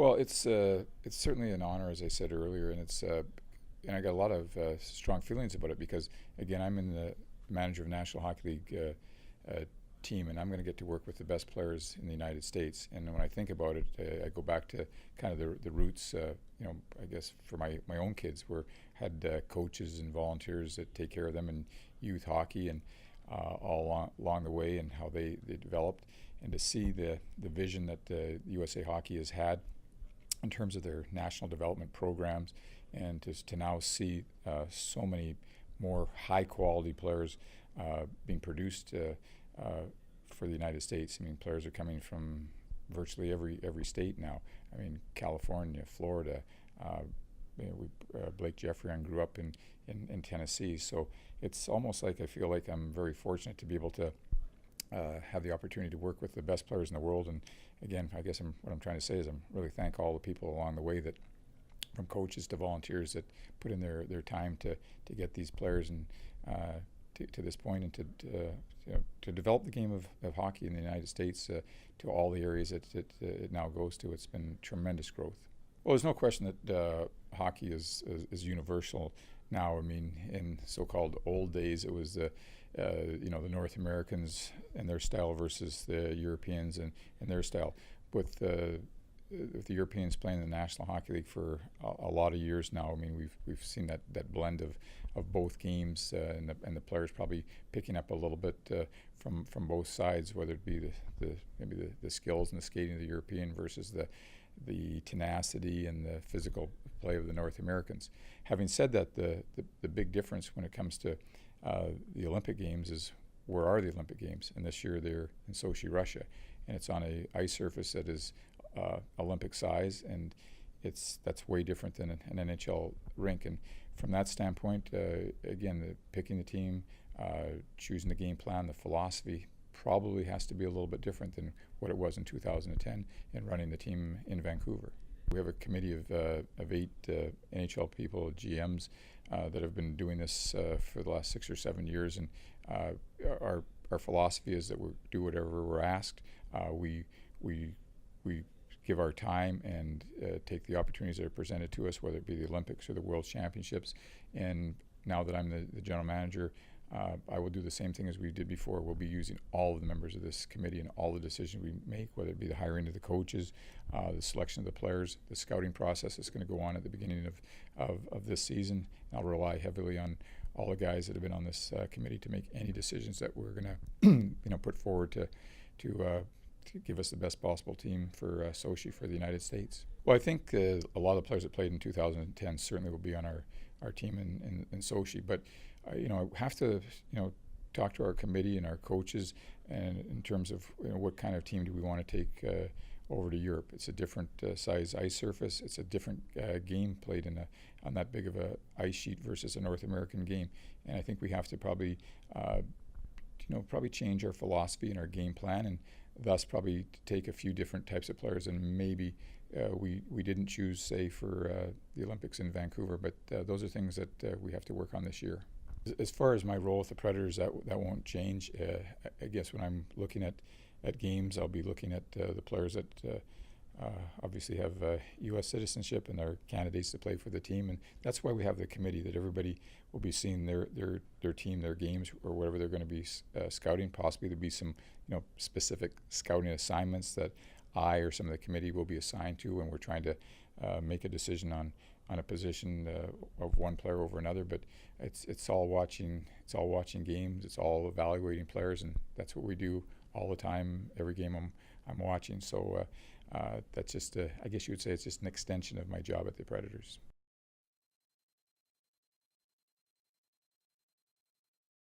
Well, it's certainly an honor, as I said earlier, and I got a lot of strong feelings about it because, again, I'm in the manager of National Hockey League team, and I'm going to get to work with the best players in the United States. And when I think about it, I go back to kind of the roots. I guess for my own kids, where had coaches and volunteers that take care of them in youth hockey and all along the way, and how they developed, and to see the vision that USA Hockey has had in terms of their national development programs, and to now see so many more high quality players being produced for the United States. I mean, players are coming from virtually every state now. I mean, California, Florida. Blake Jeffrey grew up in Tennessee, so it's almost like I feel like I'm very fortunate to be able to have the opportunity to work with the best players in the world. And again, I guess what I'm trying to say is I'm really thank all the people along the way, that from coaches to volunteers, that put in their time to get these players and to this point, and to develop the game of hockey in the United States to all the areas that it now goes to. It's been tremendous growth. Well, there's no question that hockey is universal now. I mean, in so-called old days, it was the North Americans and their style versus the Europeans and their style. With the Europeans playing in the National Hockey League for a lot of years now, I mean, we've seen that blend of both games, and the players probably picking up a little bit from both sides, whether it be maybe the skills and the skating of the European versus the tenacity and the physical play of the North Americans. Having said that, the big difference when it comes to the Olympic Games is, where are the Olympic Games? And this year they're in Sochi, Russia, and it's on a ice surface that is Olympic size, and that's way different than an NHL rink. And from that standpoint, again, picking the team, choosing the game plan, the philosophy probably has to be a little bit different than what it was in 2010 in running the team in Vancouver. We have a committee of 8 NHL people, GMs, that have been doing this for the last 6 or 7 years, and our philosophy is that we do whatever we're asked. We give our time and take the opportunities that are presented to us, whether it be the Olympics or the World Championships. And now that I'm the general manager, I will do the same thing as we did before. We'll be using all of the members of this committee and all the decisions we make, whether it be the hiring of the coaches, the selection of the players, the scouting process that's going to go on at the beginning of this season. I'll rely heavily on all the guys that have been on this committee to make any decisions that we're going to put forward to give us the best possible team for Sochi for the United States. Well, I think a lot of the players that played in 2010 certainly will be on our team in Sochi, but I have to talk to our committee and our coaches, and in terms of what kind of team do we want to take over to Europe. It's a different size ice surface. It's a different game played on that big of a ice sheet versus a North American game, and I think we have to probably change our philosophy and our game plan, and thus probably take a few different types of players. And maybe we didn't choose, say, for the Olympics in Vancouver, but those are things that we have to work on this year. As far as my role with the Predators, that won't change. I guess when I'm looking at games, I'll be looking at the players that obviously have U.S. citizenship and are candidates to play for the team, and that's why we have the committee, that everybody will be seeing their team, their games, or whatever they're going to be scouting. Possibly there'll be some specific scouting assignments that I or some of the committee will be assigned to, and we're trying to make a decision on a position of one player over another. But it's all watching games, it's all evaluating players, and that's what we do all the time, every game I'm watching. So that's just I guess you would say it's just an extension of my job at the Predators.